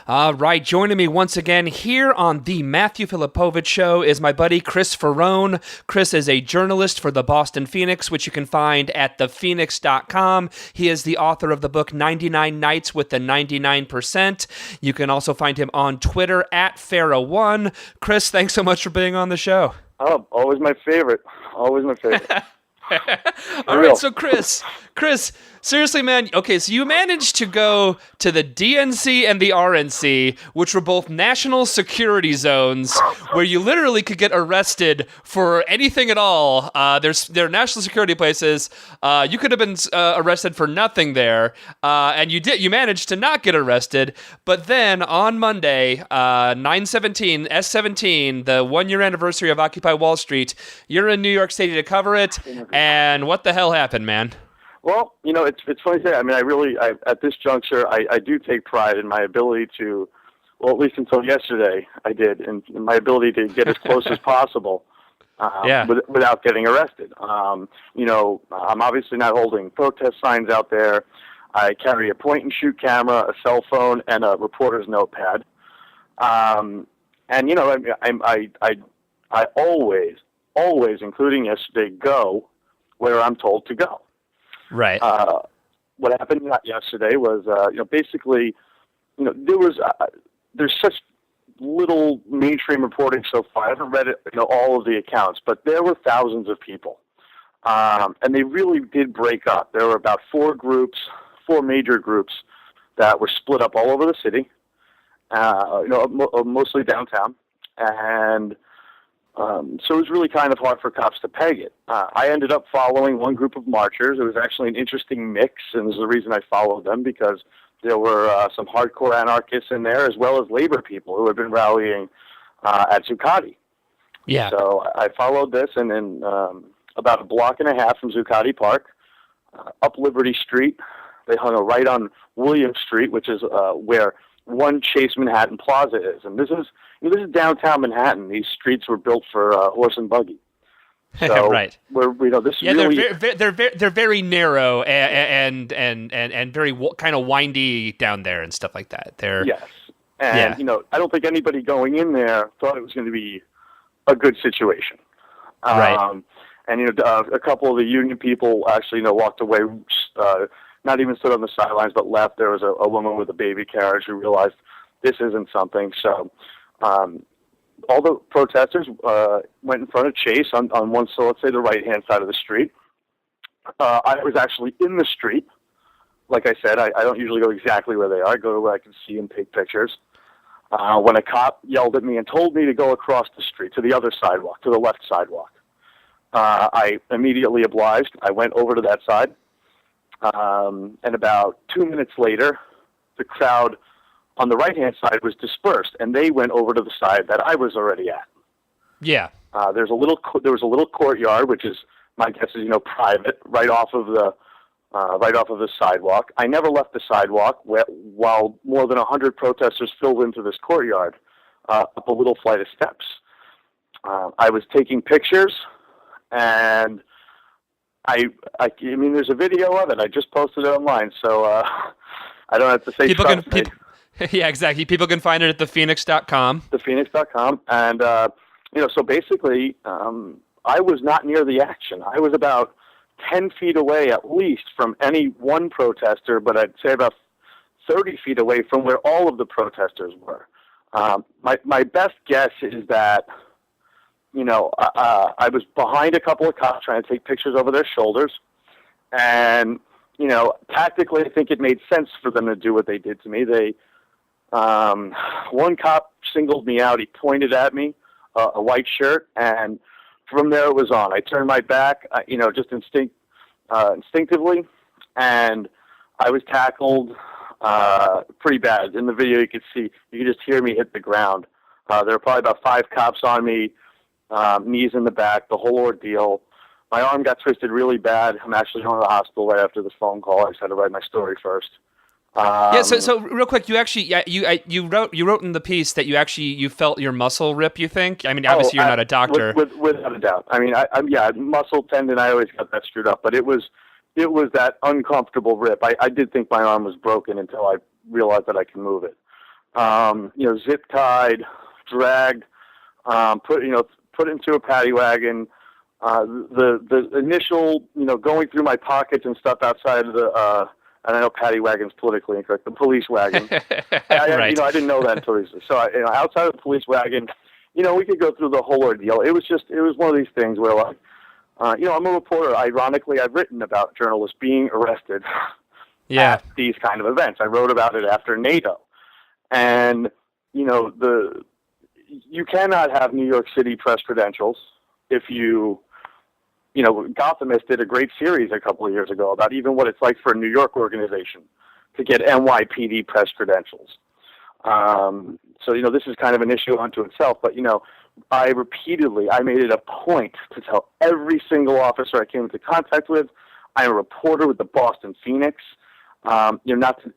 All right, joining me once again here on the Matthew Filipovich Show is my buddy Chris Faraone. Chris is a journalist for the Boston Phoenix, which you can find at thephoenix.com. He is the author of the book 99 Nights with the 99%. You can also find him on Twitter at Faraone. Chris, thanks so much for being on the show. Oh, always my favorite. Always my favorite. All right, so Chris, seriously, man. Okay, so you managed to go to the DNC and the RNC, which were both national security zones, where you literally could get arrested for anything at all. They're national security places. You could have been arrested for nothing there, and you did. You managed to not get arrested. But then on Monday, 9/17, S17, the 1-year anniversary of Occupy Wall Street, you're in New York City to cover it. And what the hell happened, man? Well, it's funny to say. I mean, I at this juncture, I do take pride in my ability to, well, at least until yesterday, I did, in my ability to get as close as possible without getting arrested. I'm obviously not holding protest signs out there. I carry a point-and-shoot camera, a cell phone, and a reporter's notepad. I always, including yesterday, go where I'm told to go. Right. What happened yesterday was, basically, there's such little mainstream reporting so far. I haven't read it, all of the accounts, but there were thousands of people, and they really did break up. There were about four major groups that were split up all over the city, mostly downtown, and so it was really kind of hard for cops to peg it. I ended up following one group of marchers. It was actually an interesting mix, and this is the reason I followed them, because there were some hardcore anarchists in there, as well as labor people who had been rallying at Zuccotti. Yeah. So I followed this, and then about a block and a half from Zuccotti Park, up Liberty Street, they hung a right on William Street, which is where One Chase Manhattan Plaza is, and this is downtown Manhattan. These streets were built for horse and buggy. So right. This really they're very narrow and very kind of windy down there and stuff like that. Yes, and I don't think anybody going in there thought it was going to be a good situation. Right. And a couple of the union people actually walked away. Not even stood on the sidelines, but left. There was a woman with a baby carriage who realized this isn't something. So all the protesters went in front of Chase on one, so let's say the right-hand side of the street. I was actually in the street. Like I said, I don't usually go exactly where they are. I go to where I can see and take pictures. When a cop yelled at me and told me to go across the street to the other sidewalk, to the left sidewalk, I immediately obliged. I went over to that side. And about 2 minutes later, the crowd on the right-hand side was dispersed, and they went over to the side that I was already at. Yeah. There was a little courtyard, which is, my guess is, private, right off of the sidewalk. I never left the sidewalk while more than 100 protesters filled into this courtyard, up a little flight of steps. I was taking pictures, and I mean, there's a video of it. I just posted it online, so I don't have to say trust me. Yeah, exactly. People can find it at thephoenix.com. Thephoenix.com, and so basically, I was not near the action. I was about 10 feet away at least from any one protester, but I'd say about 30 feet away from where all of the protesters were. My best guess is that, I was behind a couple of cops trying to take pictures over their shoulders. And, tactically, I think it made sense for them to do what they did to me. One cop singled me out. He pointed at me, a white shirt, and from there it was on. I turned my back, just instinctively, and I was tackled pretty bad. In the video, you could just hear me hit the ground. There were probably about 5 cops on me, knees in the back, the whole ordeal. My arm got twisted really bad. I'm actually going to the hospital right after this phone call. I just had to write my story first. So real quick, you actually, you wrote in the piece that you felt your muscle rip. You think? I mean, obviously you're not a doctor. Without a doubt. I mean, muscle tendon. I always got that screwed up, but it was that uncomfortable rip. I did think my arm was broken until I realized that I can move it. zip tied, dragged, put into a paddy wagon. The initial, going through my pockets and stuff outside of the, and I know paddy wagon's politically incorrect, the police wagon. Right. I didn't know that until recently. So, outside of the police wagon, we could go through the whole ordeal. It was one of these things where, like, I'm a reporter. Ironically, I've written about journalists being arrested at these kind of events. I wrote about it after NATO. And, you cannot have New York City press credentials if Gothamist did a great series a couple of years ago about even what it's like for a New York organization to get NYPD press credentials. So, this is kind of an issue unto itself, but, I made it a point to tell every single officer I came into contact with, I'm a reporter with the Boston Phoenix. Not to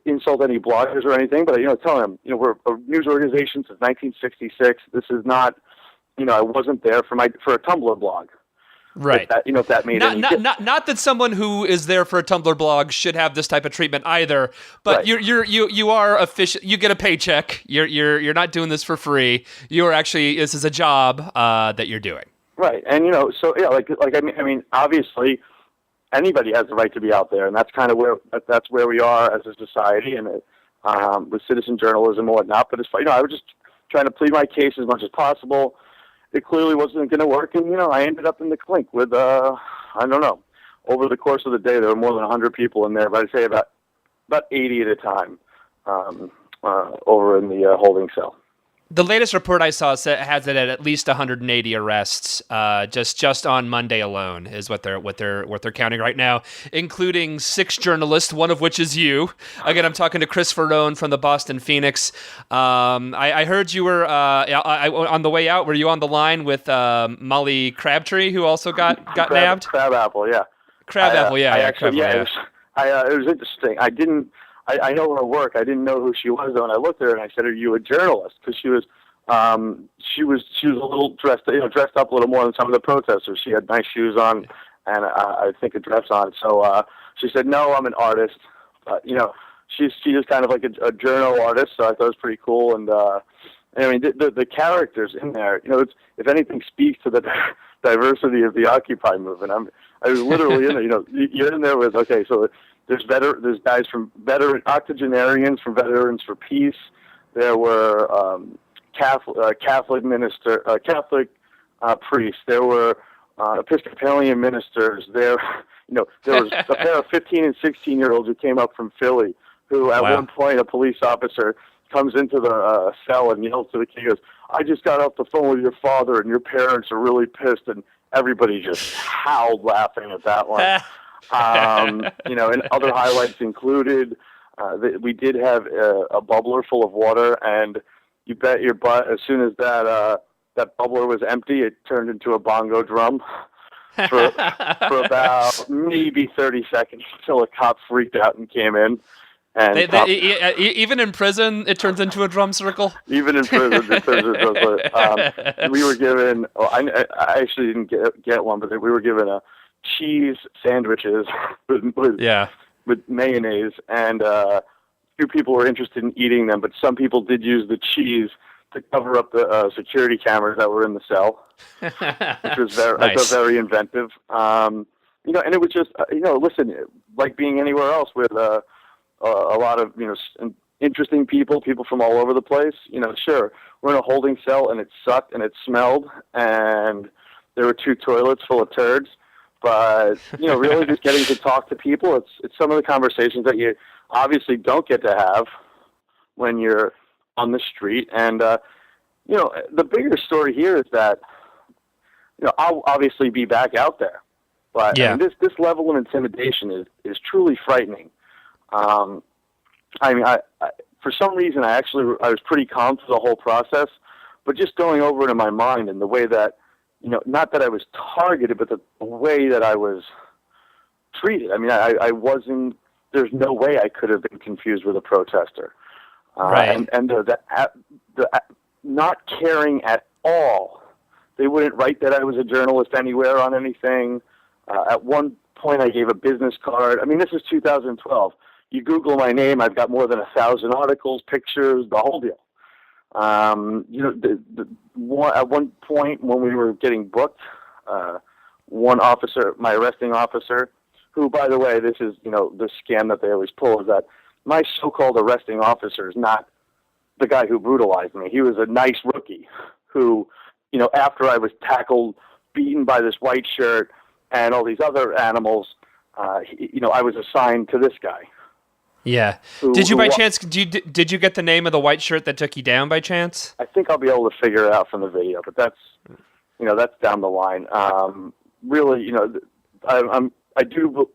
insult any bloggers or anything, but, telling them, we're a news organization since 1966. This is not, I wasn't there for a Tumblr blog. Right. If that made not that someone who is there for a Tumblr blog should have this type of treatment either, but right. you are official. You get a paycheck. You're not doing this for free. You are actually, this is a job that you're doing. Right. And obviously anybody has the right to be out there, and that's kind of where we are as a society, and with citizen journalism and whatnot. But I was just trying to plead my case as much as possible. It clearly wasn't going to work, and I ended up in the clink with I don't know. Over the course of the day, there were more than 100 people in there, but I'd say about 80 at a time over in the holding cell. The latest report I saw has it at least 180 arrests, just on Monday alone, is what they're counting right now, including 6 journalists, one of which is you. Again, I'm talking to Chris Faraone from the Boston Phoenix. I heard you were on the way out. Were you on the line with Molly Crabtree, who also got nabbed? Crabapple, yeah. Crabapple, yeah. It was interesting. I know her work. I didn't know who she was though, and I looked at her and I said, "Are you a journalist?" Because she was a little dressed up a little more than some of the protesters. She had nice shoes on, and I think a dress on. So she said, "No, I'm an artist." She's kind of like a journal artist, so I thought it was pretty cool. And the characters in there, if anything, speaks to the diversity of the Occupy movement. I was literally in there. You're in there with so. There's guys from octogenarians from Veterans for Peace. There were Catholic priests. There were Episcopalian ministers. There was a pair of 15 and 16-year-olds who came up from Philly. Who at one point a police officer comes into the cell and yells to the kid, he goes, "I just got off the phone with your father, and your parents are really pissed." And everybody just howled laughing at that one. And other highlights included, we did have a bubbler full of water, and you bet your butt, as soon as that bubbler was empty, it turned into a bongo drum for about maybe 30 seconds until a cop freaked out and came in. And even in prison, it turns into a drum circle. Even in prison, it turns into a drum circle. We were given. I actually didn't get one, but we were given a cheese sandwiches with mayonnaise, and a few people were interested in eating them, but some people did use the cheese to cover up the security cameras that were in the cell, which was I thought very inventive. And it was just listen, like being anywhere else with a lot of interesting people from all over the place. Sure, we're in a holding cell, and it sucked and it smelled, and there were 2 toilets full of turds. But, really just getting to talk to people, it's some of the conversations that you obviously don't get to have when you're on the street. And, the bigger story here is that, I'll obviously be back out there. But this level of intimidation is truly frightening. For some reason, I was pretty calm through the whole process, but just going over it in my mind and the way that, not that I was targeted, but the way that I was treated. I wasn't, there's no way I could have been confused with a protester. Right. And the not caring at all. They wouldn't write that I was a journalist anywhere on anything. At one point, I gave a business card. This is 2012. you Google my name, I've got more than 1,000 articles, pictures, the whole deal. At one point when we were getting booked, one officer, my arresting officer, who, by the way, this is, the scam that they always pull, is that my so-called arresting officer is not the guy who brutalized me. He was a nice rookie who, after I was tackled, beaten by this white shirt and all these other animals, I was assigned to this guy. Yeah. Did you by chance, did you get the name of the white shirt that took you down by chance? I think I'll be able to figure it out from the video, but that's down the line. Really, I do,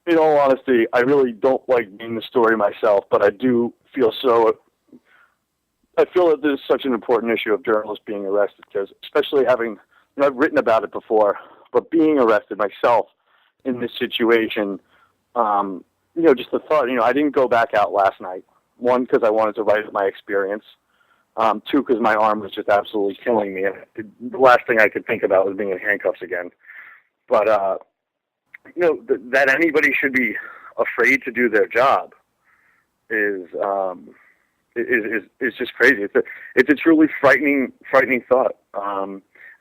in all honesty, I really don't like being the story myself, but I do feel I feel that this is such an important issue of journalists being arrested, because especially having, I've written about it before, but being arrested myself in this situation, just the thought, I didn't go back out last night. One, because I wanted to write my experience. Two, because my arm was just absolutely killing me. And the last thing I could think about was being in handcuffs again. But, that anybody should be afraid to do their job is just crazy. It's a truly frightening thought.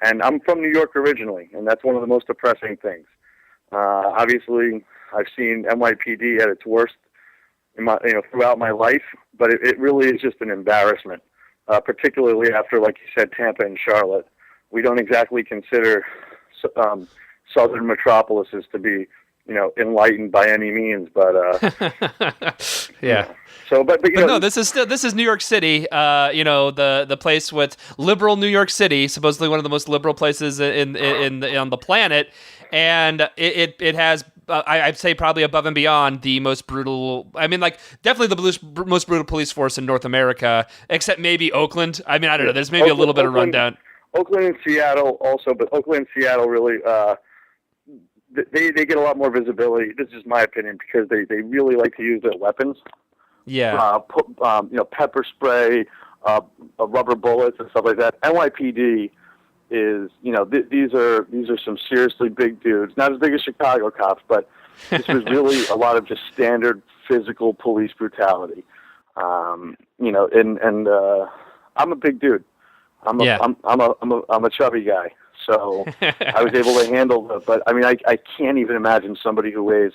And I'm from New York originally, and that's one of the most depressing things. Obviously, I've seen NYPD at its worst throughout my life, but it really is just an embarrassment, particularly after, like you said, Tampa and Charlotte. We don't exactly consider southern metropolises to be, enlightened by any means, but yeah. So, but no, this is New York City. The place with liberal New York City, supposedly one of the most liberal places on the planet, and it has. I'd say probably above and beyond the most brutal. I mean, like definitely the most brutal police force in North America, except maybe Oakland. I mean, I don't know. There's maybe a little bit of rundown. Oakland and Seattle also, but Oakland and Seattle really, they get a lot more visibility. This is my opinion, because they really like to use their weapons. Yeah. Pepper spray, rubber bullets and stuff like that. NYPD is, these are some seriously big dudes. Not as big as Chicago cops, but this was really a lot of just standard physical police brutality. And I'm a big dude. I'm a chubby guy, so I was able to handle it. But I mean, I can't even imagine somebody who weighs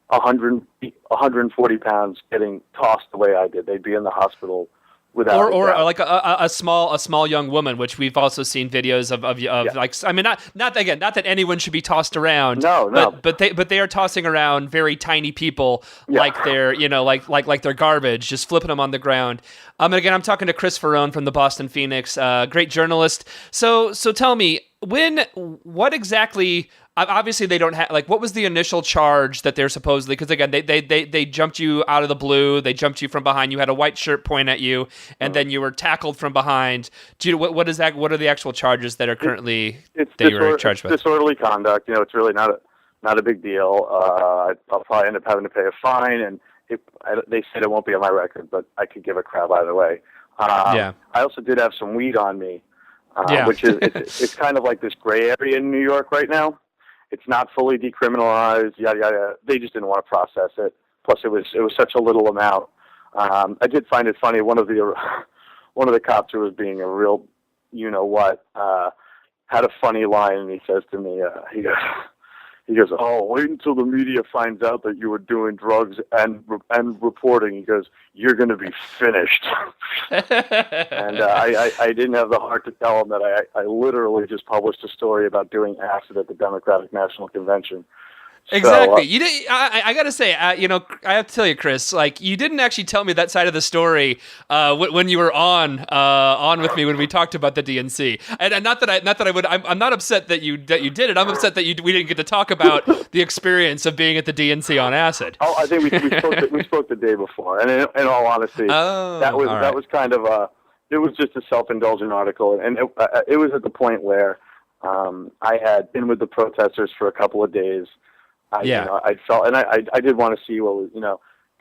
140 pounds getting tossed the way I did. They'd be in the hospital without or like a small young woman, which we've also seen videos of yeah. Like, I mean, not that anyone should be tossed around. No. But they are tossing around very tiny people, like they're like they're garbage, just flipping them on the ground. And again, I'm talking to Chris Faraone from the Boston Phoenix, great journalist. So tell me, what exactly? Obviously, they don't have, like, what was the initial charge that they're supposedly, because again, they jumped you out of the blue, they jumped you from behind, you had a white shirt point at you, and then you were tackled from behind. What is that? What are the actual charges that are currently you were charged with? Disorderly conduct. It's really not a big deal. I'll probably end up having to pay a fine, and they said it won't be on my record, but I could give a crap either way. I also did have some weed on me, which is it's kind of like this gray area in New York right now. It's not fully decriminalized, yada yada. They just didn't want to process it. Plus, it was such a little amount. I did find it funny. One of the cops who was being a real, had a funny line, and he says to me, he goes, "Oh, wait until the media finds out that you were doing drugs and reporting." He goes, "You're going to be finished." And I didn't have the heart to tell him that I literally just published a story about doing acid at the Democratic National Convention. Exactly. You did. I gotta say, I have to tell you, Chris. Like, you didn't actually tell me that side of the story when you were on with me when we talked about the DNC. And not that I would. I'm not upset that you did it. I'm upset that we didn't get to talk about the experience of being at the DNC on acid. Oh, I think we spoke the day before. And in all honesty, that was kind of it was just a self-indulgent article, and it was at the point where I had been with the protesters for a couple of days. I felt, and I did want to see what was,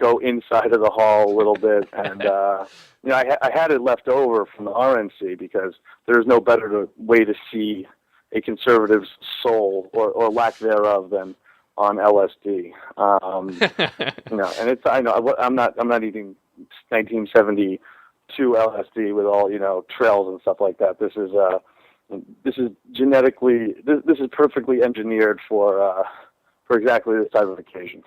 go inside of the hall a little bit, and I had it left over from the RNC because there's no better way to see a conservative's soul or lack thereof than on LSD. And I'm not eating 1972 LSD with all trails and stuff like that. This is genetically this is perfectly engineered for exactly this type of occasion.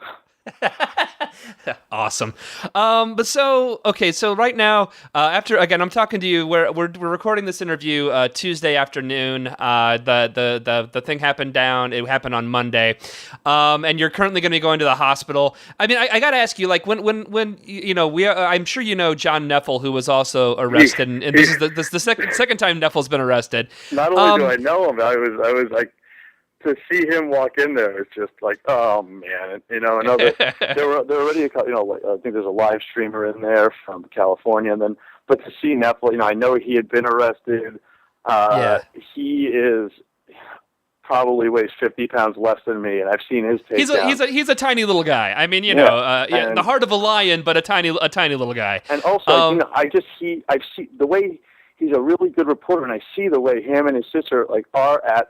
Awesome. So right now, after again, I'm talking to you. We're recording this interview Tuesday afternoon. The thing happened It happened on Monday, and you're currently going to be going to the hospital. I mean, I got to ask you, like, when I'm sure you know John Neffel, who was also arrested, and this is the second time Neffel's been arrested. Not only do I know him, I was like, to see him walk in there is just like, oh man, there were already I think there's a live streamer in there from California, but to see Neffel, I know he had been arrested. He is probably weighs 50 pounds less than me, and I've seen his takedown. He's a tiny little guy. I mean, the heart of a lion, but a tiny little guy. And also, I've seen the way he's a really good reporter, and I see the way him and his sister are at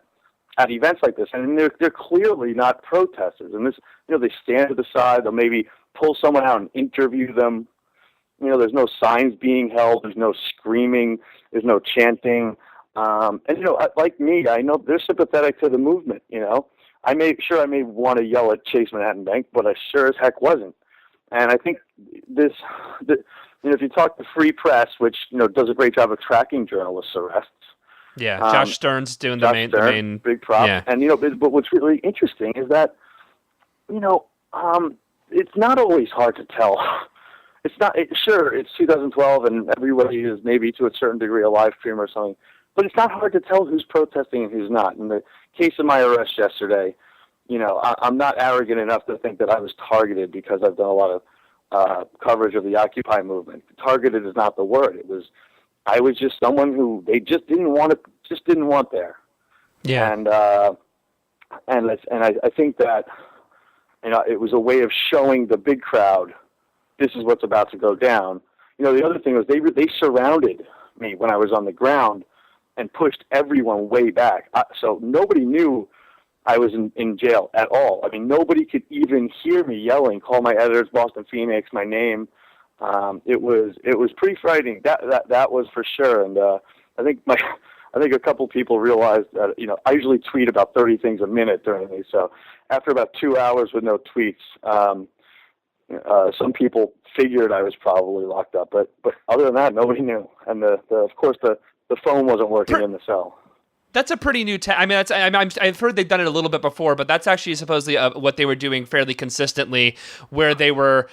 events like this, and they're clearly not protesters. And this, they stand to the side. They'll maybe pull someone out and interview them. There's no signs being held. There's no screaming. There's no chanting. Like me, I know they're sympathetic to the movement. I may want to yell at Chase Manhattan Bank, but I sure as heck wasn't. And I think if you talk to Free Press, which does a great job of tracking journalists' arrests. Yeah, Josh Stern's doing the main big prop. Yeah. And but what's really interesting is that it's not always hard to tell. It's not sure it's 2012 and everybody is maybe to a certain degree a live stream or something, but it's not hard to tell who's protesting and who's not. In the case of my arrest yesterday, I'm not arrogant enough to think that I was targeted because I've done a lot of coverage of the Occupy movement. Targeted is not the word. I was just someone who they just didn't want there. Yeah. And I think that it was a way of showing the big crowd this is what's about to go down. The other thing was they surrounded me when I was on the ground and pushed everyone way back. So nobody knew I was in jail at all. I mean, nobody could even hear me yelling, call my editors, Boston Phoenix, my name. It was pretty frightening. That was for sure. And I think a couple people realized that I usually tweet about 30 things a minute during these. So after about 2 hours with no tweets, some people figured I was probably locked up. But other than that, nobody knew. And of course the phone wasn't working in the cell. That's a pretty new I've heard they've done it a little bit before, but that's actually supposedly what they were doing fairly consistently, where they were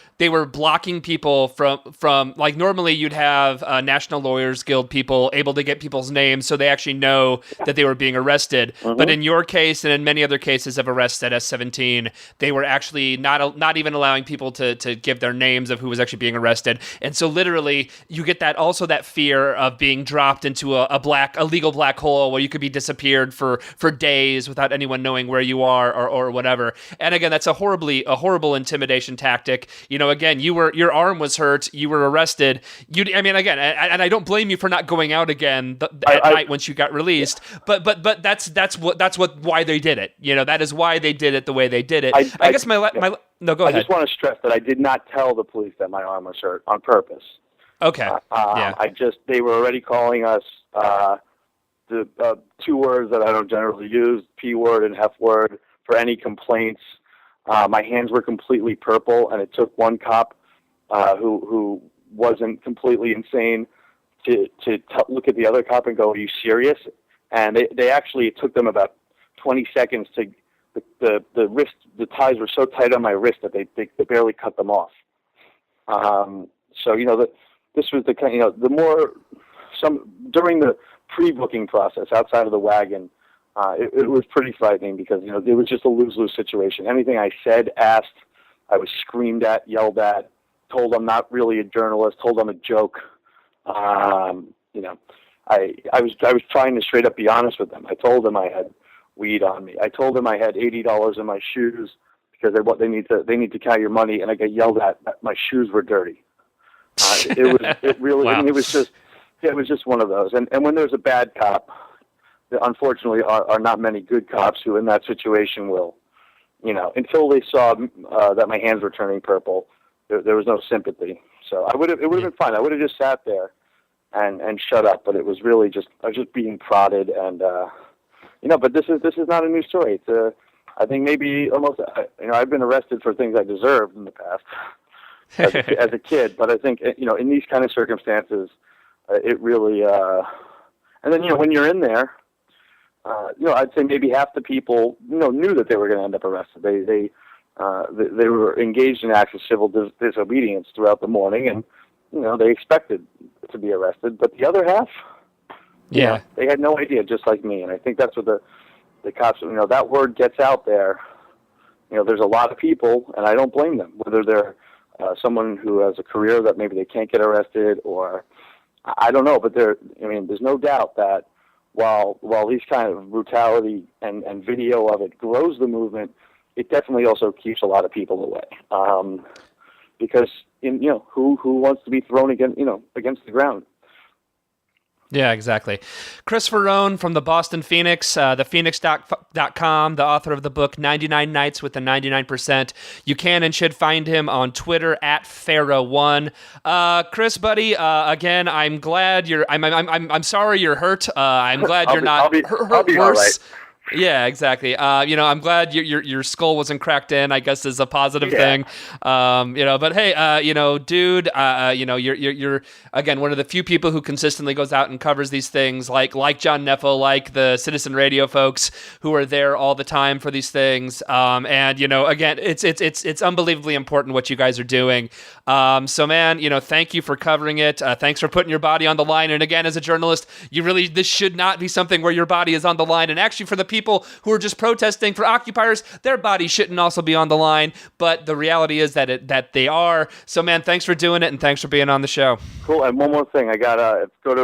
blocking people from like normally you'd have National Lawyers Guild people able to get people's names so they actually know that they were being arrested. Mm-hmm. But in your case and in many other cases of arrests at S17, they were actually not even allowing people to give their names of who was actually being arrested. And so literally you get that fear of being dropped into a legal black hole where you could be disappeared for days without anyone knowing where you are or whatever. And again, that's a horrible intimidation tactic. Again, your arm was hurt, you were arrested. Again, and I don't blame you for not going out again at night once you got released. But that's why they did it. That is why they did it the way they did it. I guess no, go ahead. I just want to stress that I did not tell the police that my arm was hurt on purpose. Okay. They were already calling us the two words that I don't generally use, P word and F word, for any complaints. My hands were completely purple, and it took one cop who wasn't completely insane to look at the other cop and go, "Are you serious?" And they actually, it took them about 20 seconds to the wrist, the ties were so tight on my wrist that they barely cut them off. So this was the kind, during the pre-booking process outside of the wagon, it was pretty frightening because it was just a lose-lose situation. Anything I said, asked, I was screamed at, yelled at, told I'm not really a journalist, told I'm a joke. I was trying to straight up be honest with them. I told them I had weed on me. I told them I had $80 in my shoes because they need to count your money, and I got yelled at that my shoes were dirty. It really wow. I mean, it was just one of those. And when there's a bad cop, there unfortunately are not many good cops who in that situation will until they saw that my hands were turning purple, there was no sympathy. So it would have been fine. I would have just sat there and shut up. But it was really I was just being prodded, and But this is not a new story. It's I think maybe almost. I've been arrested for things I deserved in the past as a kid. But I think in these kind of circumstances, it really. And then when you're in there. I'd say maybe half the people, knew that they were going to end up arrested. They were engaged in acts of civil disobedience throughout the morning, and they expected to be arrested. But the other half, they had no idea, just like me. And I think that's what the cops. That word gets out there. There's a lot of people, and I don't blame them, whether they're someone who has a career that maybe they can't get arrested, or I don't know. But there's no doubt that. While these kind of brutality and video of it grows the movement, it definitely also keeps a lot of people away. Because who wants to be thrown against the ground? Yeah, exactly. Chris Faraone from the Boston Phoenix, thephoenix.com, the author of the book 99 Nights with the 99%. You can and should find him on Twitter at Pharaoh1. Chris, buddy, again, I'm glad I'm sorry you're hurt. I'm glad you're not hurt worse. All right. Yeah, exactly. I'm glad your skull wasn't cracked in, I guess is a positive thing. But hey, dude, you're again one of the few people who consistently goes out and covers these things, like John Neffel, like the Citizen Radio folks who are there all the time for these things. Again, it's unbelievably important what you guys are doing. So man, thank you for covering it. Thanks for putting your body on the line. And again, as a journalist, this should not be something where your body is on the line. And actually, for the people who are just protesting for occupiers, their bodies shouldn't also be on the line. But the reality is that they are. So man, thanks for doing it, and thanks for being on the show. Cool. And one more thing, I got go to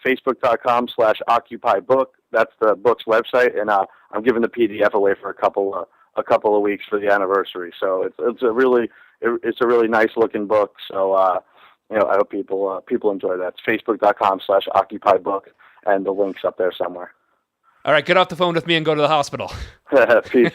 facebook.com/OccupyBook. That's the book's website, and I'm giving the PDF away for a couple of weeks for the anniversary. So it's a really nice looking book. So I hope people enjoy that. It's facebook.com/OccupyBook, and the link's up there somewhere. All right, get off the phone with me and go to the hospital. Peace.